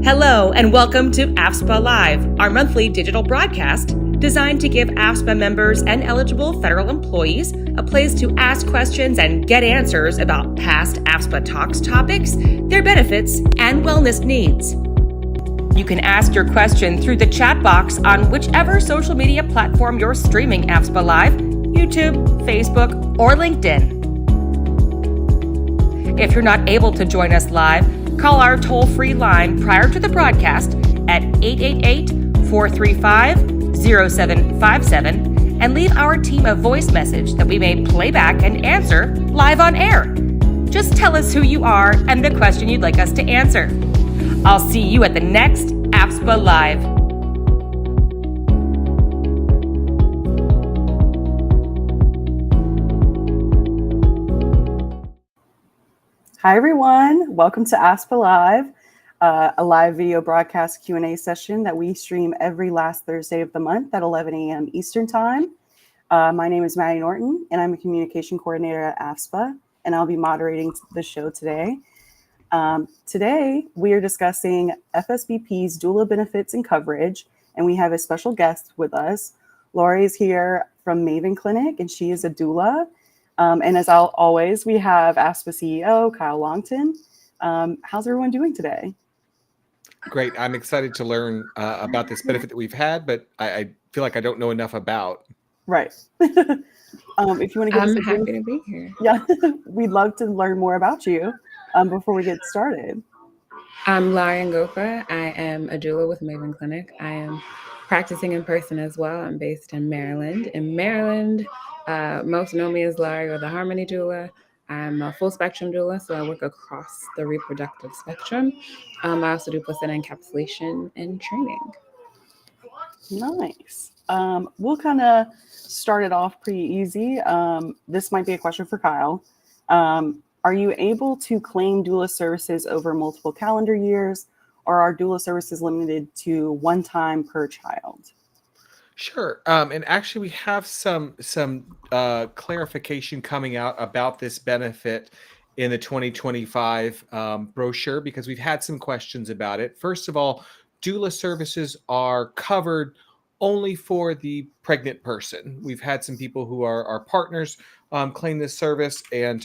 Hello, and welcome to AFSPA Live, our monthly digital broadcast designed to give AFSPA members and eligible federal employees a place to ask questions and get answers about past AFSPA Talks topics, their benefits, and wellness needs. You can ask your question through the chat box on whichever social media platform you're streaming AFSPA Live, YouTube, Facebook, or LinkedIn. If you're not able to join us live, call our toll-free line prior to the broadcast at 888-435-0757 and leave our team a voice message that we may play back and answer live on air. Just tell us who you are and the question you'd like us to answer. I'll see you at the next AFSPA Live. Hi, everyone. Welcome to AFSPA Live, a live video broadcast Q&A session that we stream every last Thursday of the month at 11 a.m. Eastern Time. My name is Maddie Norton, and I'm a communication coordinator at AFSPA, and I'll be moderating the show today. Today, we are discussing FSBP's doula benefits and coverage, and we have a special guest with us. Lori is here from Maven Clinic, and she is a doula. And as always, we have AFSPA CEO Kyle Longton. How's everyone doing today? Great. I'm excited to learn about this benefit that we've had, but I feel like I don't know enough about. Right. If you want to give us happy to be here. Yeah, we'd love to learn more about you before we get started. I'm Lauren Gopa. I am a doula with Maven Clinic. I am practicing in person as well. I'm based in Maryland. In Maryland, most know me as Laurie or the Harmony doula. I'm a full spectrum doula, so I work across the reproductive spectrum. I also do placenta encapsulation and training. Nice. We'll kind of start it off pretty easy. This might be a question for Kyle. Are you able to claim doula services over multiple calendar years, or are doula services limited to one time per child? Sure. And actually, we have some clarification coming out about this benefit in the 2025 brochure, because we've had some questions about it. First of all, doula services are covered only for the pregnant person. We've had some people who are our partners claim this service, and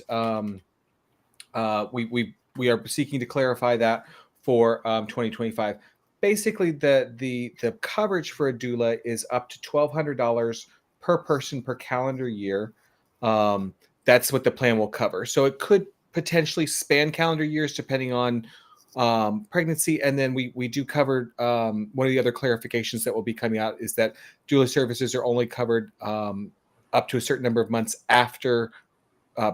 we are seeking to clarify that for 2025. Basically, the coverage for a doula is up to $1,200 per person per calendar year. That's what the plan will cover. So it could potentially span calendar years depending on pregnancy. And then we do cover one of the other clarifications that will be coming out is that doula services are only covered up to a certain number of months after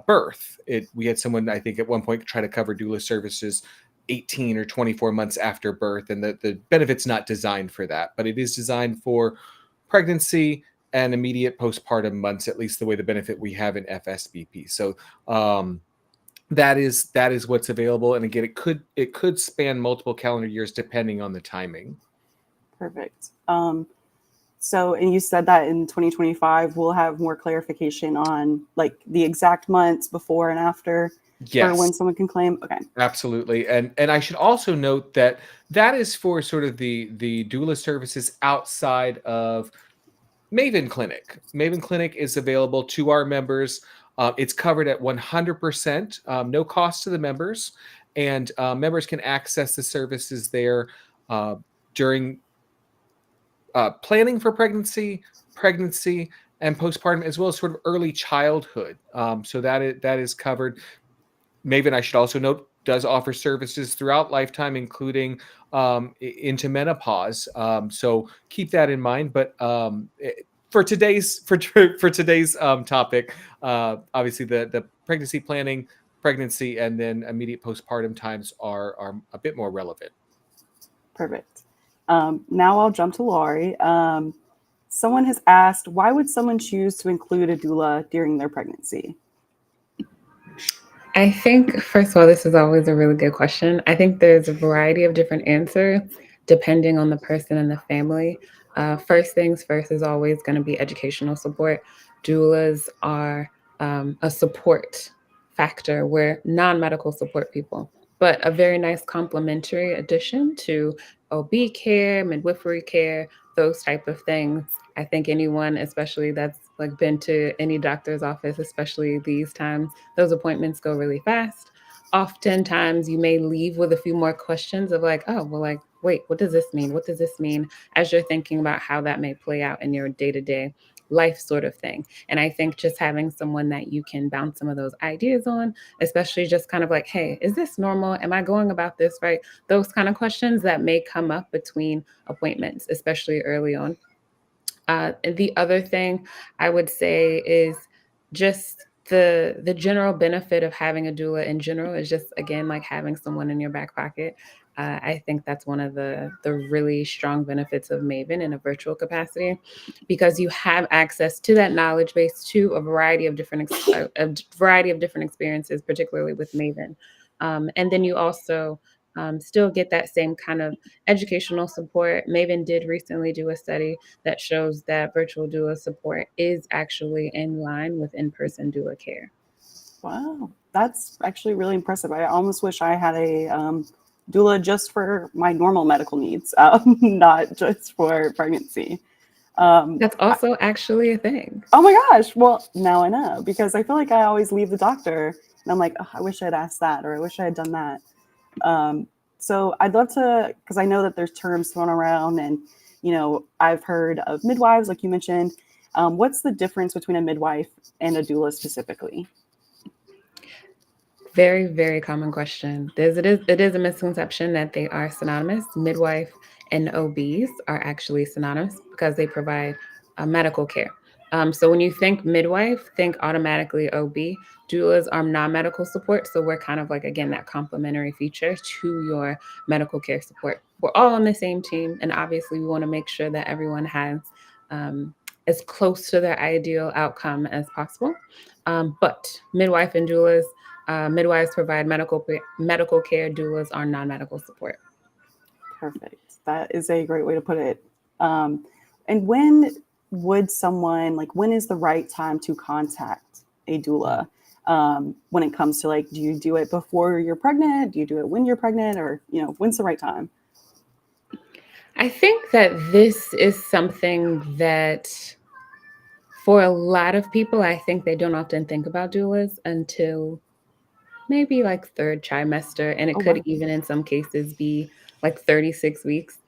birth. We had someone, I think, at one point try to cover doula services 18 or 24 months after birth, and the benefit's not designed for that, but it is designed for pregnancy and immediate postpartum months, at least the way the benefit we have in FSBP. So that is what's available, and again, it could span multiple calendar years depending on the timing. Perfect. So, and you said that in 2025 we'll have more clarification on like the exact months before and after. Yes. For when someone can claim. Okay. Absolutely. And I should also note that is for sort of the doula services outside of Maven Clinic. Maven Clinic is available to our members. It's covered at 100%, no cost to the members. And members can access the services there during planning for pregnancy, and postpartum, as well as sort of early childhood. So that is covered. Maven, I should also note, does offer services throughout lifetime, including into menopause. So keep that in mind. But for today's topic, obviously the pregnancy planning, pregnancy and then immediate postpartum times are a bit more relevant. Perfect. Now I'll jump to Laurie. Someone has asked, why would someone choose to include a doula during their pregnancy? I think, first of all, this is always a really good question. I think there's a variety of different answers depending on the person and the family. First things first is always going to be educational support. Doulas are a support factor. We're non-medical support people, but a very nice complementary addition to OB care, midwifery care, those type of things. I think anyone, especially that's like been to any doctor's office, especially these times, those appointments go really fast. Oftentimes you may leave with a few more questions of like, oh, well, like, wait, what does this mean? What does this mean? As you're thinking about how that may play out in your day-to-day life sort of thing. And I think just having someone that you can bounce some of those ideas on, especially just kind of like, hey, is this normal? Am I going about this right? Those kind of questions that may come up between appointments, especially early on. The other thing I would say is just the general benefit of having a doula in general is just, again, like having someone in your back pocket. I think that's one of the really strong benefits of Maven in a virtual capacity, because you have access to that knowledge base, to a variety of different experiences, particularly with Maven, and then you also still get that same kind of educational support. Maven did recently do a study that shows that virtual doula support is actually in line with in-person doula care. Wow, that's actually really impressive. I almost wish I had a doula just for my normal medical needs, not just for pregnancy. That's also actually a thing. Oh my gosh. Well, now I know, because I feel like I always leave the doctor and I'm like, oh, I wish I had asked that, or I wish I had done that. So I'd love to, because I know that there's terms thrown around, and, you know, I've heard of midwives, like you mentioned. What's the difference between a midwife and a doula specifically? Very, very common question. It is a misconception that they are synonymous. Midwife and OBs are actually synonymous because they provide medical care. So when you think midwife, think automatically OB. Doulas are non-medical support, so we're kind of like, again, that complementary feature to your medical care support. We're all on the same team, and obviously we want to make sure that everyone has as close to their ideal outcome as possible. But midwife and doulas, midwives provide medical care. Doulas are non-medical support. Perfect. That is a great way to put it. And when would someone, like, when is the right time to contact a doula? When it comes to, like, do you do it before you're pregnant? Do you do it when you're pregnant? Or, you know, when's the right time? I think that this is something that for a lot of people, I think they don't often think about doulas until maybe like third trimester. And it could even in some cases be like 36 weeks.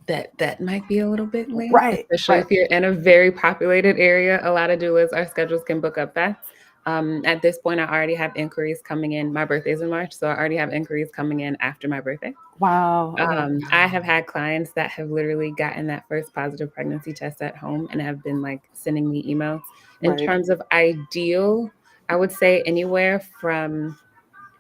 That might be a little bit late, Right. especially if you're in a very populated area. A lot of doulas, our schedules can book up fast. At this point, I already have inquiries coming in. My birthday's in March, so I already have inquiries coming in after my birthday. Wow. I have had clients that have literally gotten that first positive pregnancy test at home and have been like sending me emails. In terms of ideal, I would say anywhere from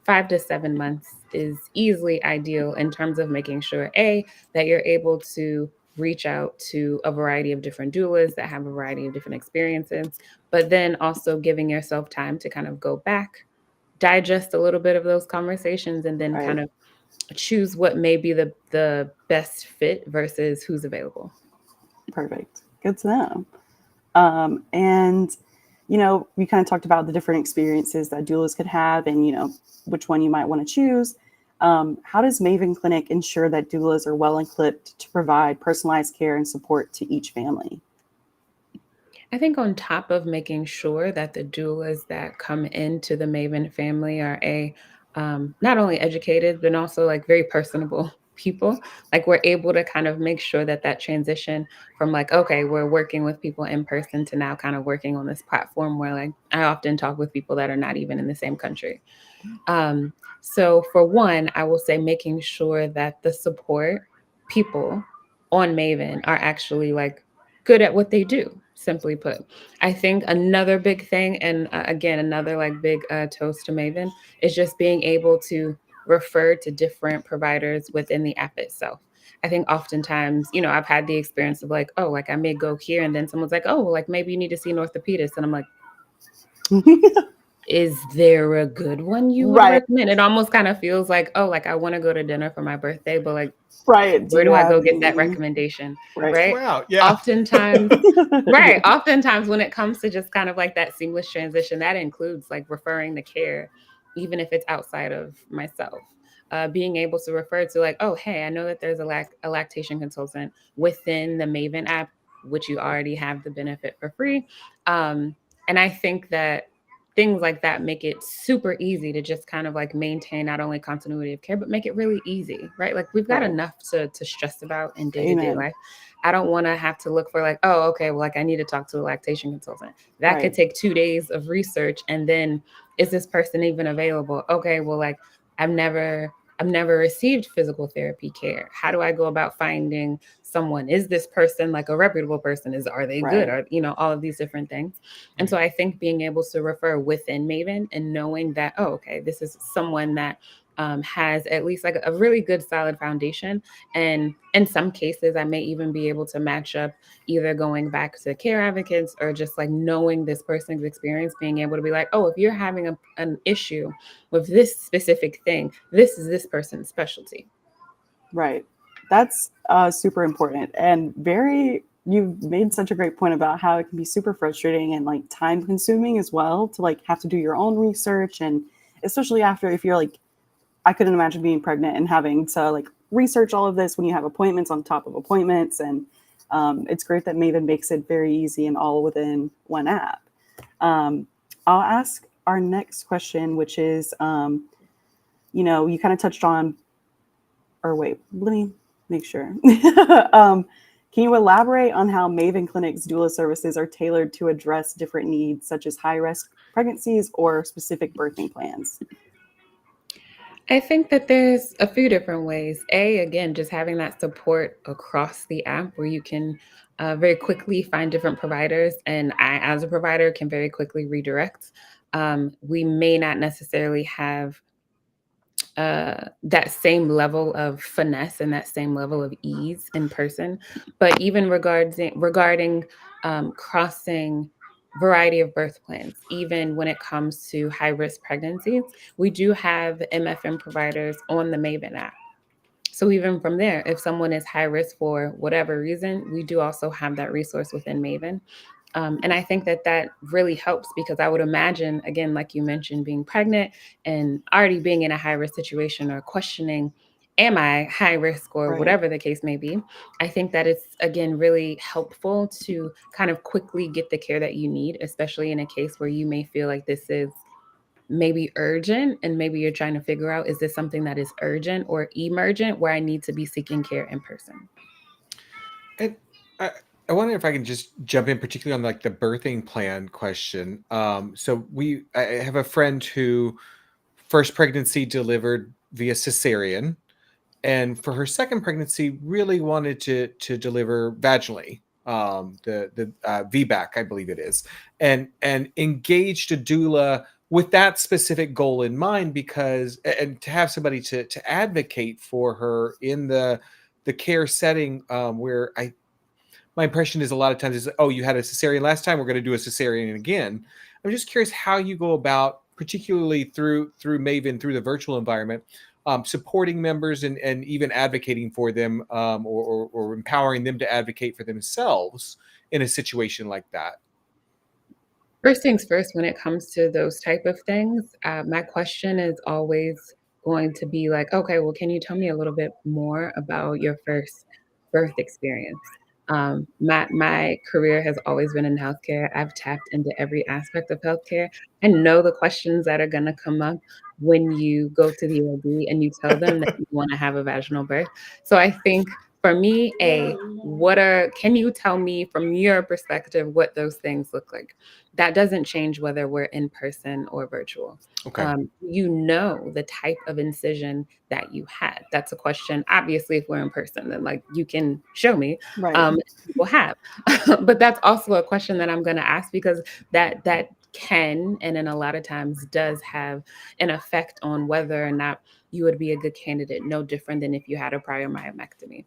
5 to 7 months is easily ideal in terms of making sure, A, that you're able to reach out to a variety of different doulas that have a variety of different experiences, but then also giving yourself time to kind of go back, digest a little bit of those conversations, and then kind of choose what may be the best fit versus who's available. Perfect. Good to know. And, you know, we kind of talked about the different experiences that doulas could have, and, you know, which one you might want to choose. How does Maven Clinic ensure that doulas are well equipped to provide personalized care and support to each family? I think on top of making sure that the doulas that come into the Maven family are not only educated, but also like very personable people, like we're able to kind of make sure that that transition from like, okay, we're working with people in person to now kind of working on this platform where like I often talk with people that are not even in the same country. So for one, I will say making sure that the support people on Maven are actually like good at what they do, simply put. I think another big thing, and again, another like big toast to Maven, is just being able to refer to different providers within the app itself. I think oftentimes, I've had the experience of like, oh, like I may go here and then someone's like, oh, well, like maybe you need to see an orthopedist. And I'm like, is there a good one you would Right. recommend? It almost kind of feels like, oh, like I want to go to dinner for my birthday, but like, Right. where do I go get that recommendation? Right. Wow. Yeah. Oftentimes, right. Oftentimes when it comes to just kind of like that seamless transition, that includes like referring the care, even if it's outside of myself. Being able to refer to like, oh, hey, I know that there's a lactation consultant within the Maven app, which you already have the benefit for free. And I think that things like that make it super easy to just kind of like maintain not only continuity of care, but make it really easy, right? Like we've got Right. enough to stress about in day-to-day Amen. life. I don't want to have to look for like, oh, okay, well, like I need to talk to a lactation consultant. That could Right. take 2 days of research. And then is this person even available? Okay, well, like I've never received physical therapy care. How do I go about finding someone? Is this person like a reputable person? Are they good? Right. Are, all of these different things. And so I think being able to refer within Maven and knowing that, oh, okay, this is someone that has at least like a really good solid foundation. And in some cases, I may even be able to match up either going back to care advocates or just like knowing this person's experience, being able to be like, oh, if you're having an issue with this specific thing, this is this person's specialty. Right. That's super important and you've made such a great point about how it can be super frustrating and like time consuming as well to like have to do your own research. And especially after, if you're like, I couldn't imagine being pregnant and having to like research all of this when you have appointments on top of appointments. And it's great that Maven makes it very easy and all within one app. I'll ask our next question, which is, you kind of touched on, or wait, let me make sure. Can you elaborate on how Maven Clinic's doula services are tailored to address different needs, such as high-risk pregnancies or specific birthing plans? I think that there's a few different ways. Again, just having that support across the app where you can very quickly find different providers. And I, as a provider, can very quickly redirect. We may not necessarily have that same level of finesse and that same level of ease in person. But even regarding crossing variety of birth plans, even when it comes to high risk pregnancies, we do have MFM providers on the Maven app. So even from there, if someone is high risk for whatever reason, we do also have that resource within Maven. And I think that really helps because I would imagine, again, like you mentioned, being pregnant and already being in a high risk situation or questioning, am I high risk or Right. whatever the case may be? I think that it's, again, really helpful to kind of quickly get the care that you need, especially in a case where you may feel like this is maybe urgent and maybe you're trying to figure out, is this something that is urgent or emergent where I need to be seeking care in person? And I wonder if I can just jump in, particularly on like the birthing plan question. So I have a friend who first pregnancy delivered via cesarean, and for her second pregnancy, really wanted to deliver vaginally, the VBAC, I believe it is, and engaged a doula with that specific goal in mind, because and to have somebody to advocate for her in the care setting, where my impression is a lot of times is, oh, you had a cesarean last time, we're going to do a cesarean again. I'm just curious how you go about, particularly through Maven, through the virtual environment, supporting members and even advocating for them, or empowering them to advocate for themselves in a situation like that. First things first, when it comes to those type of things, my question is always going to be like, okay, well, can you tell me a little bit more about your first birth experience? My career has always been in healthcare. I've tapped into every aspect of healthcare. I know the questions that are going to come up when you go to the OB and you tell them that you want to have a vaginal birth. So I think for me, can you tell me from your perspective what those things look like? That doesn't change whether we're in person or virtual. Okay. The type of incision that you had. That's a question. Obviously, if we're in person, then like you can show me. Right. People have, but that's also a question that I'm going to ask, because that can, and in a lot of times does have an effect on whether or not you would be a good candidate. No different than if you had a prior myomectomy.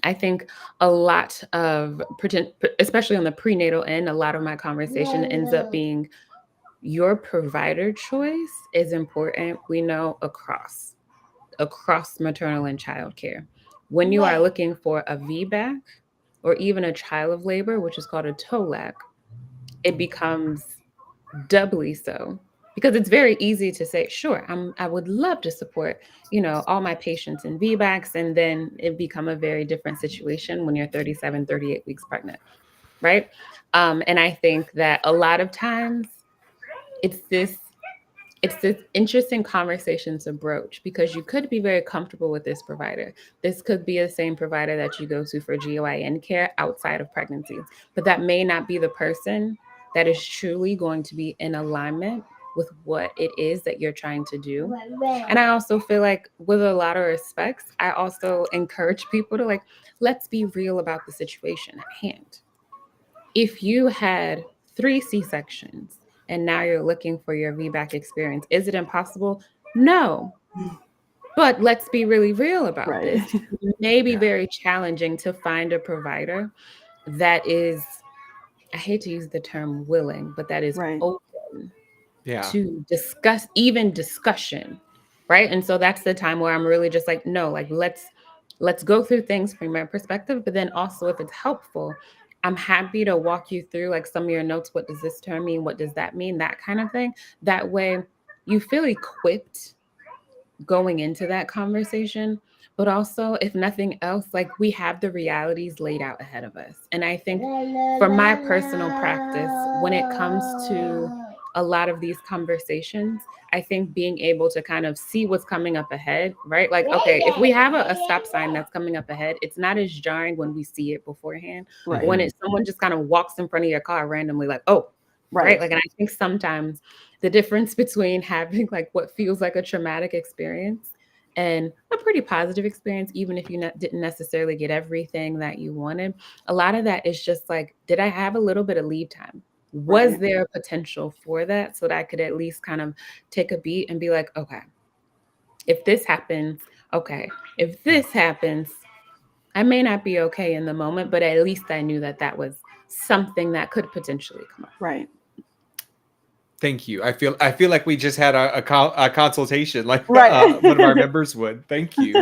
I think a lot of, especially on the prenatal end, a lot of my conversation ends up being your provider choice is important. We know across maternal and child care. When you are looking for a VBAC or even a child of labor, which is called a TOLAC, it becomes doubly so, because it's very easy to say, sure, I would love to support, all my patients in VBACs, and then it become a very different situation when you're 37, 38 weeks pregnant, right? And I think that a lot of times it's this interesting conversation to broach, because you could be very comfortable with this provider. This could be the same provider that you go to for GYN care outside of pregnancy, but that may not be the person that is truly going to be in alignment with what it is that you're trying to do. And I also feel like, with a lot of respects, I also encourage people to let's be real about the situation at hand. If you had 3 C-sections and now you're looking for your VBAC experience, is it impossible? No. But let's be really real about this. It may be very challenging to find a provider that is, I hate to use the term willing, but that is open to discuss, even discussion, right? And so that's the time where I'm really just like, no, let's go through things from my perspective, but then also, if it's helpful, I'm happy to walk you through some of your notes. What does this term mean? What does that mean? That kind of thing. That way you feel equipped going into that conversation, but also, if nothing else, we have the realities laid out ahead of us. And I think for my personal practice, when it comes to a lot of these conversations, I think being able to kind of see what's coming up ahead, right? Okay, if we have a stop sign that's coming up ahead, it's not as jarring when we see it beforehand. Right. When someone just kind of walks in front of your car randomly, right? And I think sometimes the difference between having what feels like a traumatic experience and a pretty positive experience, even if you didn't necessarily get everything that you wanted, a lot of that is just did I have a little bit of lead time? Was there potential for that, so that I could at least kind of take a beat and be like, okay, if this happens, okay, if this happens, I may not be okay in the moment, but at least I knew that was something that could potentially come up. Right. Thank you. I feel like we just had a consultation, one of our members would. Thank you.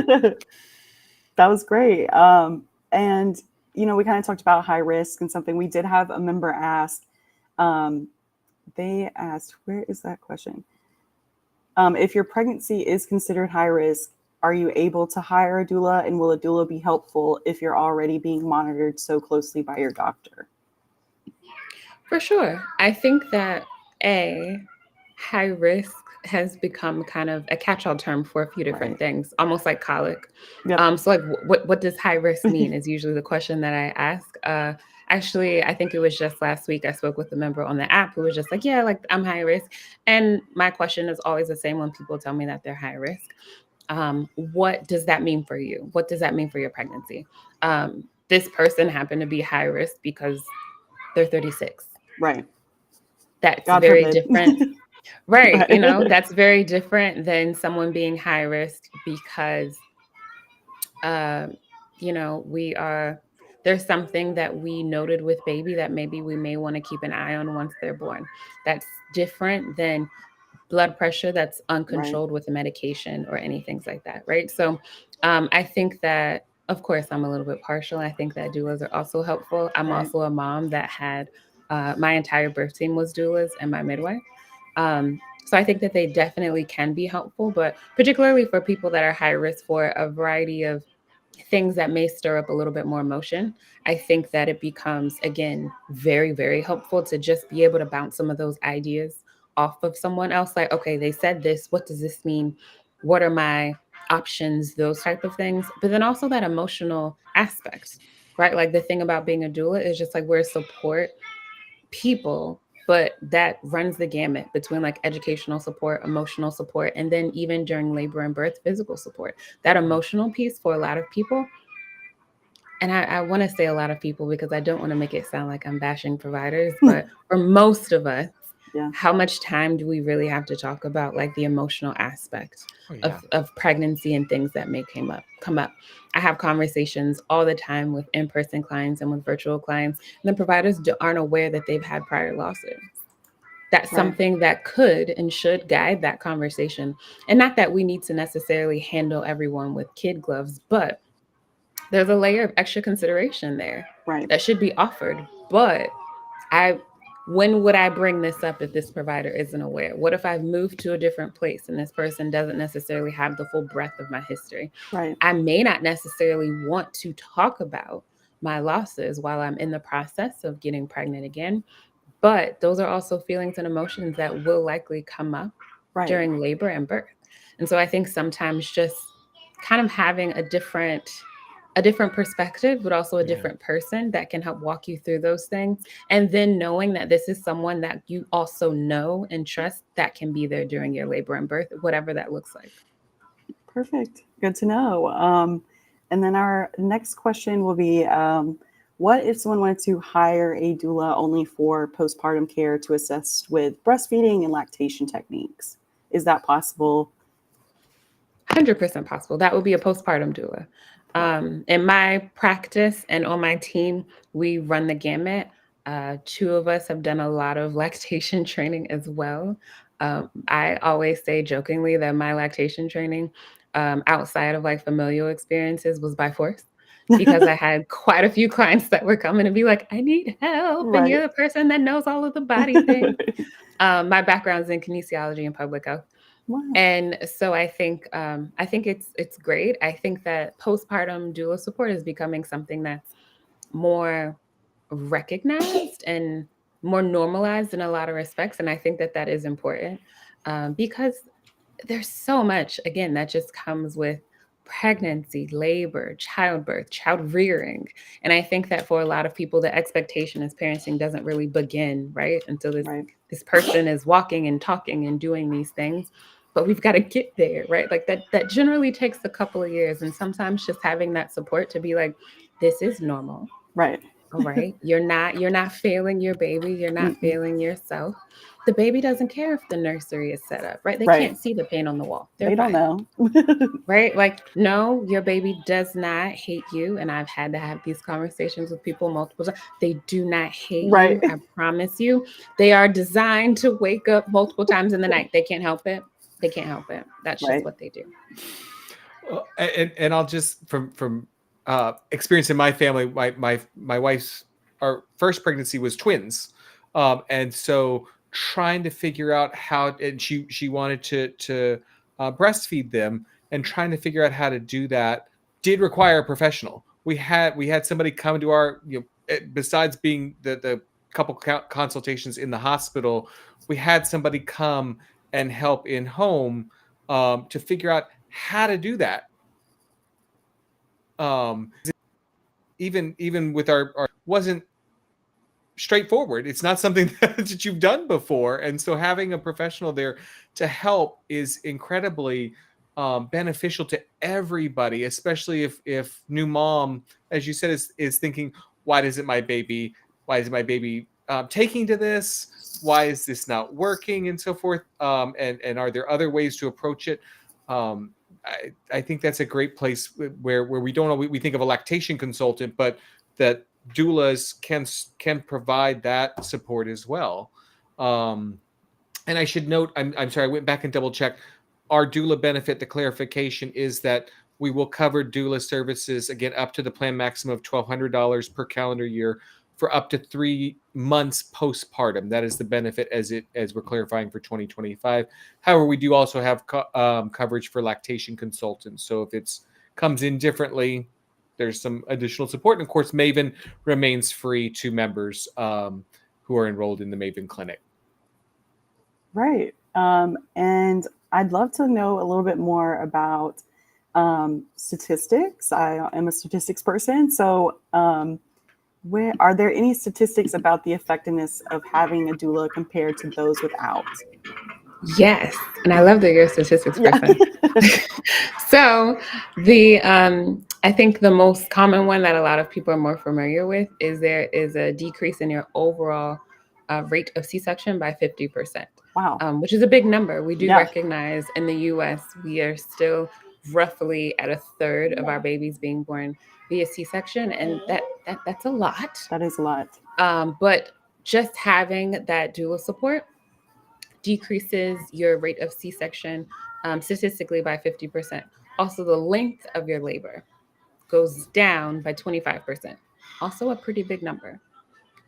That was great. And we kind of talked about high risk, and something we did have a member ask. They asked, where is that question? If your pregnancy is considered high risk, are you able to hire a doula, and will a doula be helpful if you're already being monitored so closely by your doctor? For sure. I think that high risk has become kind of a catch-all term for a few different things, almost like colic. Yep. So what does high risk mean is usually the question that I ask. Actually, I think it was just last week I spoke with a member on the app who was just I'm high risk. And my question is always the same when people tell me that they're high risk. What does that mean for you? What does that mean for your pregnancy? This person happened to be high risk because they're 36. Right. That's God very forbid. Different. Right. That's very different than someone being high risk because, there's something that we noted with baby that maybe we may want to keep an eye on once they're born. That's different than blood pressure that's uncontrolled with a medication or anything like that. Right. So I think that, of course, I'm a little bit partial. I think that doulas are also helpful. I'm also a mom that had my entire birth team was doulas and my midwife. So I think that they definitely can be helpful, but particularly for people that are high risk for a variety of things that may stir up a little bit more emotion, I think that it becomes, again, very, very helpful to just be able to bounce some of those ideas off of someone else. Okay, they said this. What does this mean? What are my options, those type of things. But then also that emotional aspect, right? Like the thing about being a doula is just like we're support people, but that runs the gamut between like educational support, emotional support, and then even during labor and birth, physical support. That emotional piece for a lot of people, and I want to say a lot of people because I don't want to make it sound like I'm bashing providers, but for most of us, Yeah. how much time do we really have to talk about like the emotional aspect of pregnancy and things that may come up? I have conversations all the time with in-person clients and with virtual clients, and the providers aren't aware that they've had prior losses. That's Right. something that could and should guide that conversation. And not that we need to necessarily handle everyone with kid gloves, but there's a layer of extra consideration there Right. that should be offered. But when would I bring this up if this provider isn't aware? What if I've moved to a different place and this person doesn't necessarily have the full breadth of my history? Right. I may not necessarily want to talk about my losses while I'm in the process of getting pregnant again, but those are also feelings and emotions that will likely come up Right. during labor and birth. And so I think sometimes just kind of having a different perspective, but also a different person that can help walk you through those things. And then knowing that this is someone that you also know and trust that can be there during your labor and birth, whatever that looks like. Perfect. Good to know. And then our next question will be, what if someone wanted to hire a doula only for postpartum care to assist with breastfeeding and lactation techniques? Is that possible? 100% possible. That would be a postpartum doula. In my practice and on my team, we run the gamut. Two of us have done a lot of lactation training as well. I always say jokingly that my lactation training, outside of like familial experiences, was by force because I had quite a few clients that were coming to be like, I need help. And you're the person that knows all of the body things. My background's in kinesiology and public health. Wow. And so I think it's great. I think that postpartum doula support is becoming something that's more recognized and more normalized in a lot of respects. And I think that that is important because there's so much, again, that just comes with pregnancy, labor, childbirth, child rearing. And I think that for a lot of people, the expectation as parenting doesn't really begin, right? Until this person is walking and talking and doing these things. But we've got to get there, right? Like that generally takes a couple of years. And sometimes just having that support to be like, this is normal. Right. All right. You're not failing your baby. You're not failing yourself. The baby doesn't care if the nursery is set up, right? They can't see the paint on the wall. They don't know. Right? Like, no, your baby does not hate you. And I've had to have these conversations with people multiple times. They do not hate you. I promise you. They are designed to wake up multiple times in the night. They can't help it. They can't help it. That's just what they do. And I'll just from experience in my family, my wife's our first pregnancy was twins, and so trying to figure out how, and she wanted to breastfeed them, and trying to figure out how to do that did require a professional. We had somebody come to our, besides being the couple consultations in the hospital, we had somebody come and help in home to figure out how to do that. Even with our wasn't straightforward. It's not something that you've done before, and so having a professional there to help is incredibly beneficial to everybody, especially if new mom, as you said, is thinking, why isn't my baby taking to this? Why is this not working, and so forth? And are there other ways to approach it? I think that's a great place where we we think of a lactation consultant, but that doulas can provide that support as well. And I should note, I'm sorry, I went back and double checked. Our doula benefit, the clarification is that we will cover doula services again up to the plan maximum of $1,200 per calendar year for up to 3 months postpartum. That is the benefit as we're clarifying for 2025. However, we do also have coverage for lactation consultants. So if it's comes in differently, there's some additional support. And of course, Maven remains free to members who are enrolled in the Maven Clinic. Right. And I'd love to know a little bit more about statistics. I am a statistics person. So where are there any statistics about the effectiveness of having a doula compared to those without? Yes, and I love that you're a statistics Yeah. person. So I think the most common one that a lot of people are more familiar with is there is a decrease in your overall rate of C-section by 50%, Wow. which is a big number. We do Yeah. recognize in the U.S. we are still roughly at a third of our babies being born via C-section, and that's a lot. That is a lot. But just having that doula support decreases your rate of C-section statistically by 50%. Also, the length of your labor goes down by 25%. Also, a pretty big number.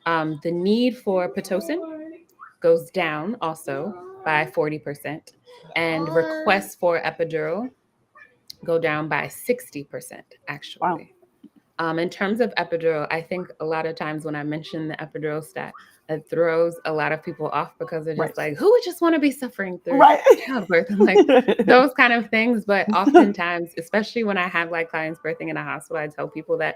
The need for Pitocin goes down also by 40%. And requests for epidural go down by 60%, actually. Wow. In terms of epidural, I think a lot of times when I mention the epidural stat, it throws a lot of people off because they're just Right. like, who would just want to be suffering through Right. childbirth and like those kind of things. But oftentimes, especially when I have like clients birthing in a hospital, I tell people that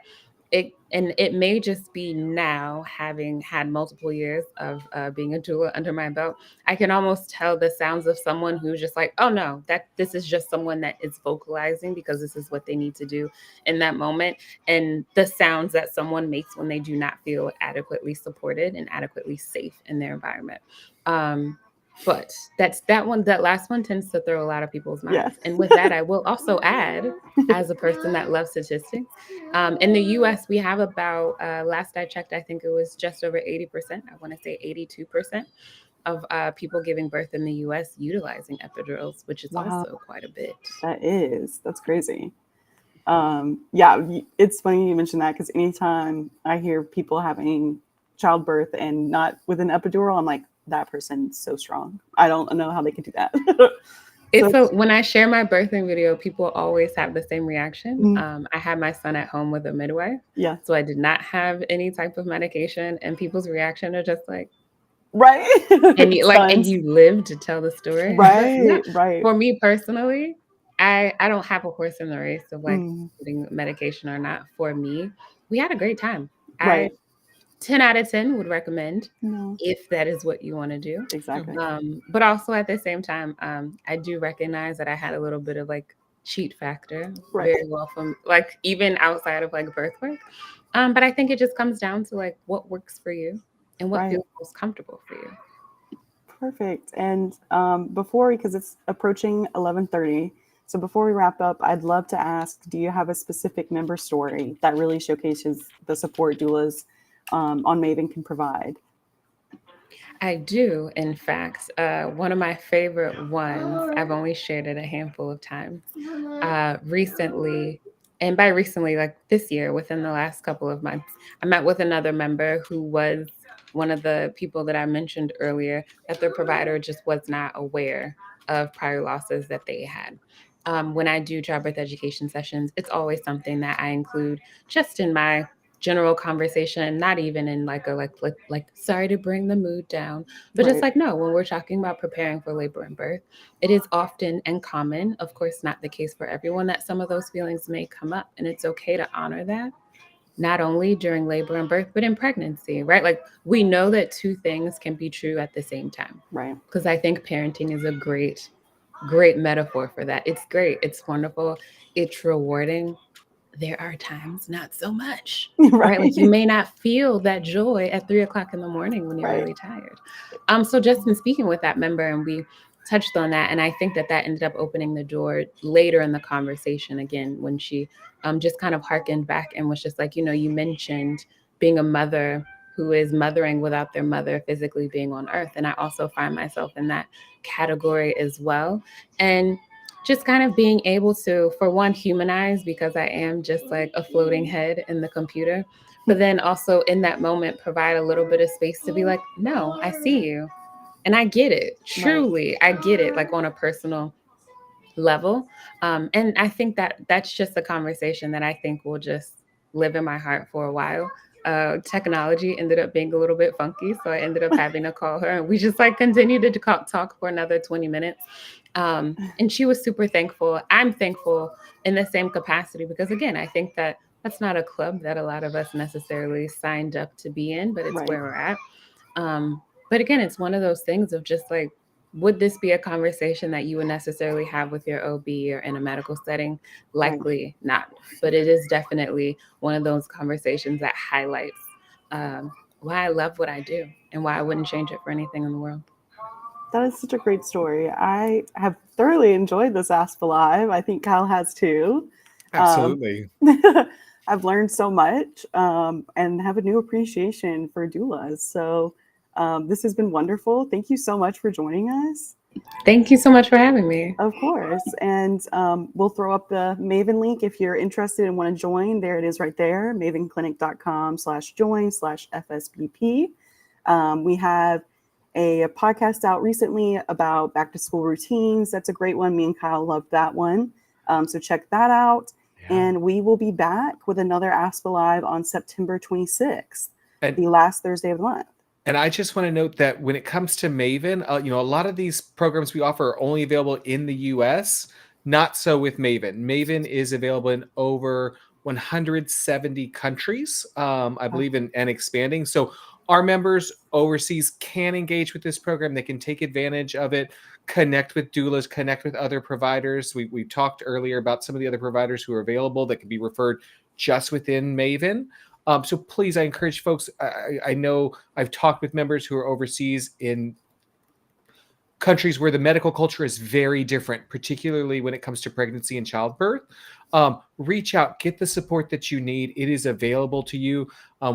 it may just be now having had multiple years of being a doula under my belt. I can almost tell the sounds of someone who's just like, oh no, that this is just someone that is vocalizing because this is what they need to do in that moment, and the sounds that someone makes when they do not feel adequately supported and adequately safe in their environment. But that last one tends to throw a lot of people's minds. Yeah. And with that, I will also add, as a person that loves statistics, in the US, we have about, last I checked, I think it was just over 80%. I want to say 82% of people giving birth in the US utilizing epidurals, which is Wow. also quite a bit. That's crazy. Yeah, it's funny you mentioned that because anytime I hear people having childbirth and not with an epidural, I'm like, that person's so strong. I don't know how they could do that. When I share my birthing video, people always have the same reaction. Mm. I had my son at home with a midwife, Yeah. so I did not have any type of medication, and people's reaction are just like, Right. and you Stunned. live to tell the story. Right. But Right. for me personally, I don't have a horse in the race of like Mm. putting medication or not. For me, we had a great time. Right. 10 out of 10 would recommend No. if that is what you want to do. Exactly. But also at the same time, I do recognize that I had a little bit of like cheat factor, Right. very well from like even outside of like birth work. But I think it just comes down to like what works for you and what Right. feels most comfortable for you. Perfect. And because it's approaching 11:30, so before we wrap up, I'd love to ask, do you have a specific member story that really showcases the support doulas on Maven can provide? I do, in fact. One of my favorite ones, I've only shared it a handful of times. Recently, and by recently, like this year, within the last couple of months, I met with another member who was one of the people that I mentioned earlier that their provider just was not aware of prior losses that they had. When I do childbirth education sessions, it's always something that I include just in my general conversation, not even in like a like sorry to bring the mood down, but just Right. like no, when we're talking about preparing for labor and birth, it is often and common, of course not the case for everyone, that some of those feelings may come up, and it's okay to honor that, not only during labor and birth but in pregnancy, right? Like we know that two things can be true at the same time, Right. because I think parenting is a great metaphor for that. It's great, it's wonderful, it's rewarding. There are times not so much, right? Like you may not feel that joy at 3:00 in the morning when you're Right. really tired. So just in speaking with that member, and we touched on that, and I think that ended up opening the door later in the conversation again when she just kind of harkened back and was just like, you mentioned being a mother who is mothering without their mother physically being on earth, and I also find myself in that category as well. And just kind of being able to, for one, humanize, because I am just like a floating head in the computer, but then also in that moment provide a little bit of space to be like, no, I see you and I get it. Truly, I get it, like on a personal level. And I think that that's just a conversation that I think will just live in my heart for a while. technology ended up being a little bit funky. So I ended up having to call her, and we just like continued to talk for another 20 minutes. And she was super thankful. I'm thankful in the same capacity, because again, I think that that's not a club that a lot of us necessarily signed up to be in, but it's Right. where we're at. But again, it's one of those things of just like, would this be a conversation that you would necessarily have with your OB or in a medical setting? Likely not. But it is definitely one of those conversations that highlights why I love what I do and why I wouldn't change it for anything in the world. That is such a great story. I have thoroughly enjoyed this AFSPA Live. I think Kyle has too. Absolutely. I've learned so much and have a new appreciation for doulas. So this has been wonderful. Thank you so much for joining us. Thank you so much for having me. Of course. And we'll throw up the Maven link if you're interested and want to join. There it is right there, mavenclinic.com/join/FSBP. We have a podcast out recently about back to school routines. That's a great one. Me and Kyle loved that one. So check that out. Yeah. And we will be back with another AFSPA Live on September 26th, the last Thursday of the month. And I just want to note that when it comes to Maven, a lot of these programs we offer are only available in the US, not so with Maven. Maven is available in over 170 countries, I believe, and expanding. So our members overseas can engage with this program. They can take advantage of it, connect with doulas, connect with other providers. We talked earlier about some of the other providers who are available that can be referred just within Maven. So please, I encourage folks. I know I've talked with members who are overseas in countries where the medical culture is very different, particularly when it comes to pregnancy and childbirth. Reach out, get the support that you need. It is available to you.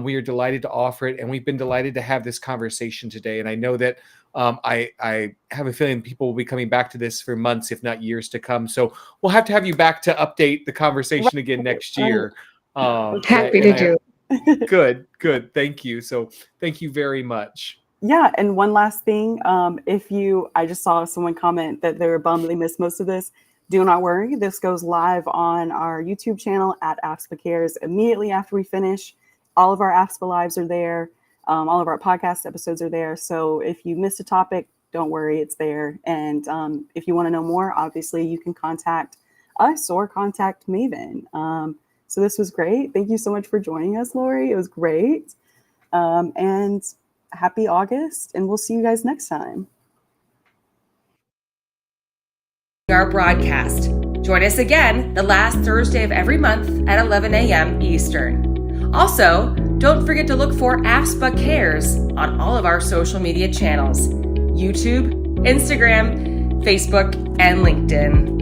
We are delighted to offer it, and we've been delighted to have this conversation today. And I know that I have a feeling people will be coming back to this for months, if not years to come. So we'll have to have you back to update the conversation again next year. Happy to do. Good. Thank you. So thank you very much. Yeah. And one last thing, I just saw someone comment that they were bummed they missed most of this. Do not worry. This goes live on our YouTube channel at AFSPA Cares immediately after we finish. All of our AFSPA Lives are there. All of our podcast episodes are there. So if you missed a topic, don't worry, it's there. And if you want to know more, obviously you can contact us or contact Maven. So this was great. Thank you so much for joining us, Lori. It was great. And happy August, and we'll see you guys next time. Our broadcast. Join us again the last Thursday of every month at 11 a.m. Eastern. Also, don't forget to look for AFSPA Cares on all of our social media channels: YouTube, Instagram, Facebook, and LinkedIn.